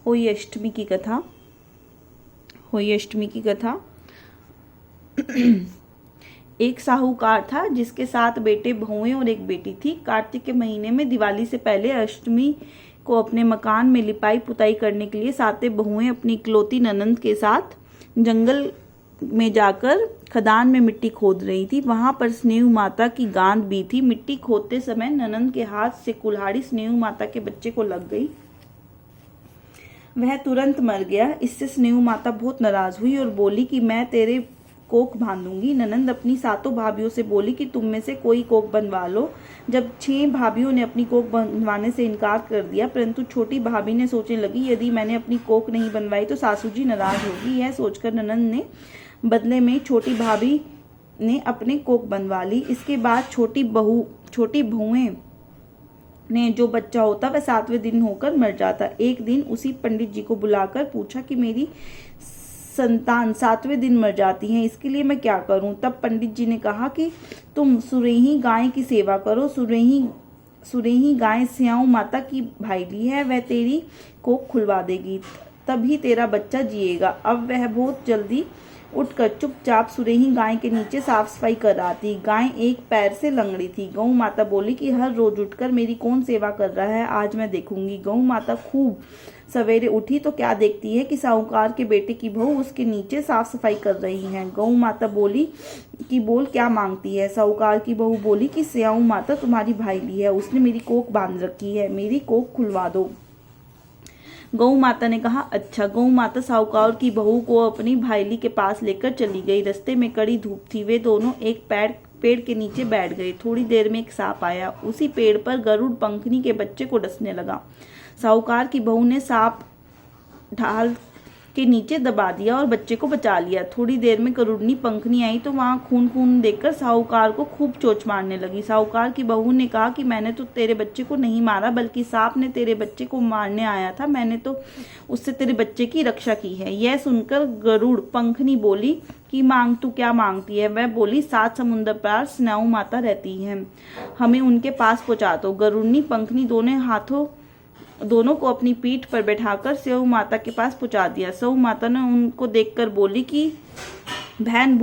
होई अष्टमी की कथा। होई अष्टमी की कथा। एक साहूकार था जिसके 7 बेटे बहुएं और एक बेटी थी। कार्तिक के महीने में दिवाली से पहले अष्टमी को अपने मकान में लिपाई पुताई करने के लिए 7 बहुएं अपनी इकलौती ननंद के साथ जंगल में जाकर खदान में मिट्टी खोद रही थी। वहां पर स्नेह माता की गांद भी थी। मिट्टी खोदते समय ननंद के हाथ से कुल्हाड़ी स्नेह माता के बच्चे को लग गई। वह तुरंत मर गया। इससे स्नेह माता बहुत नाराज हुई और बोली कि मैं तेरे कोख बांधूंगी। ननंद अपनी 7 भाभियों से बोली कि तुम में से कोई कोख बनवा लो। जब 6 भाभियों ने अपनी कोख बनवाने से इनकार कर दिया, परंतु छोटी भाभी ने सोचने लगी यदि मैंने अपनी कोख नहीं बनवाई तो सासू जी नाराज होगी। यह सोचकर ननंद ने बदले में छोटी भाभी ने अपने कोख बनवा ली। इसके बाद छोटी बहुएं ने जो बच्चा होता वह 7वें दिन होकर मर जाता। एक दिन उसी पंडित जी को बुलाकर पूछा कि मेरी संतान 7वें दिन मर जाती है, इसके लिए मैं क्या करूं। तब पंडित जी ने कहा कि तुम सुरेही गाय की सेवा करो। सुरेही गाय स्याऊ माता की भाईली है, वह तेरी कोख खुलवा देगी, तभी तेरा बच्चा जिएगा। अब वह बहुत जल्दी उठकर चुपचाप सुरेही गाय के नीचे साफ सफाई कर आती। गाय एक पैर से लंगड़ी थी। गौ माता बोली कि हर रोज उठकर मेरी कौन सेवा कर रहा है, आज मैं देखूंगी। गौ माता खूब सवेरे उठी तो क्या देखती है कि साहूकार के बेटे की बहू उसके नीचे साफ सफाई कर रही है। गौ माता बोली कि बोल क्या मांगती है। साहूकार की बहू बोली कि स्याऊ माता तुम्हारी भाईली है, उसने मेरी कोख बांध रखी है, मेरी कोख खुलवा दो। गौ माता ने कहा अच्छा। गौ माता साहूकार की बहू को अपनी भाईली के पास लेकर चली गई। रास्ते में कड़ी धूप थी। वे दोनों एक पेड़ के नीचे बैठ गए। थोड़ी देर में एक सांप आया। उसी पेड़ पर गरुड़ पंखनी के बच्चे को डसने लगा। साहूकार की बहू ने सांप ढाल के नीचे दबा दिया और बच्चे को बचा लिया। थोड़ी देर में गरुड़नी पंखनी आई तो वहां खून खून देखकर साहूकार को खूब चोट मारने लगी। साहूकार की बहू ने कहा कि मैंने तो तेरे बच्चे को नहीं मारा, बल्कि सांप ने तेरे बच्चे को मारने आया था, मैंने तो उससे तेरे बच्चे की रक्षा की है। यह सुनकर गरुड़ पंखनी बोली कि मांग तू क्या मांगती है। वह बोली 7 समुद्र पार स्नेह माता रहती है, हमें उनके पास पहुंचा दो। गरुड़नी पंखनी दोनों को अपनी पीठ पर बैठाकर स्नेह माता के पास पहुंचा दिया। स्नेह माता ने उनको देखकर बोली कि बहन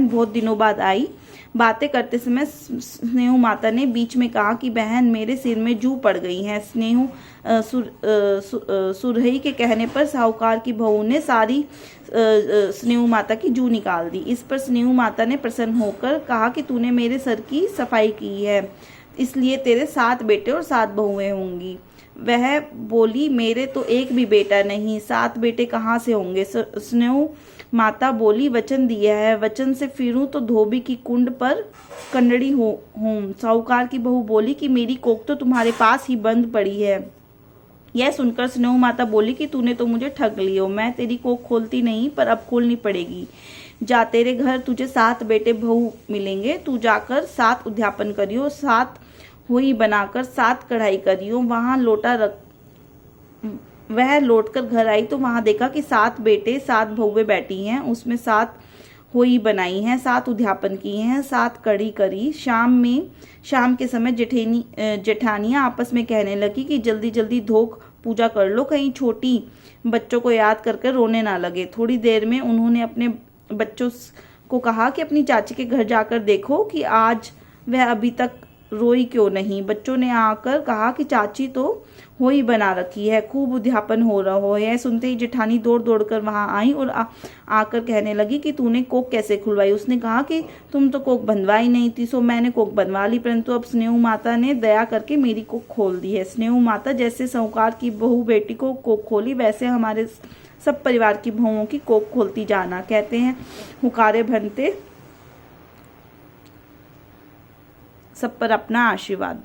बहुत दिनों बाद आई। बातें करते समय स्नेह माता ने बीच में कहा कि बहन मेरे सिर में जू पड़ गई है। सुरही के कहने पर साहूकार की बहू ने सारी स्नेह माता की जू निकाल दी। इस पर स्नेह माता ने प्रसन्न होकर कहा कि तूने मेरे सर की सफाई की है, इसलिए तेरे 7 बेटे और 7 बहुएं होंगी। वह बोली मेरे तो एक भी बेटा नहीं, 7 बेटे कहाँ से होंगे। स्नेह माता बोली वचन दिया है, वचन से फिरूं तो धोबी की कुंड पर कंडड़ी हूं। साहूकार की बहू बोली कि मेरी कोख तो तुम्हारे पास ही बंद पड़ी है। यह सुनकर स्नेह माता बोली कि तूने तो मुझे ठग लियो, मैं तेरी कोख खोलती नहीं, पर अब खोलनी पड़ेगी। जा, तेरे घर तुझे 7 बेटे बहू मिलेंगे, तू जाकर 7 उद्यापन करियो, 7 हुई बनाकर 7 कढ़ाई करियो। वह लौटकर घर आई तो वहां देखा कि 7 बेटे 7 बहुएं बैठी हैं, उसमें 7 हुई बनाई हैं, 7 उद्यापन किए हैं, 7 कड़ी करी। शाम के समय जेठानियां आपस में कहने लगी कि जल्दी जल्दी धोख पूजा कर लो, कहीं छोटी बच्चों को याद करके रोने ना लगे। थोड़ी देर में उन्होंने अपने बच्चों को कहा कि अपनी चाची के घर जाकर देखो कि आज वह अभी तक रोई क्यों नहीं। बच्चों ने आकर कहा कि चाची तो होई बना रखी है, खूब उद्यापन हो रहा हो। यह सुनते ही जेठानी दौड़ दौड़ कर वहां आई और आकर कहने लगी कि तूने कोख कैसे खुलवाई। उसने कहा कि तुम तो कोख बनवाई नहीं थी, सो मैंने कोख बनवा ली, परंतु अब स्नेह माता ने दया करके मेरी कोख खोल दी है। स्नेह माता जैसे साहूकार की बहू बेटी को कोख खोली, वैसे हमारे सब परिवार की बहुओं की कोख खोलती जाना। कहते हैं हुकारे भरते सब पर अपना आशीर्वाद दे।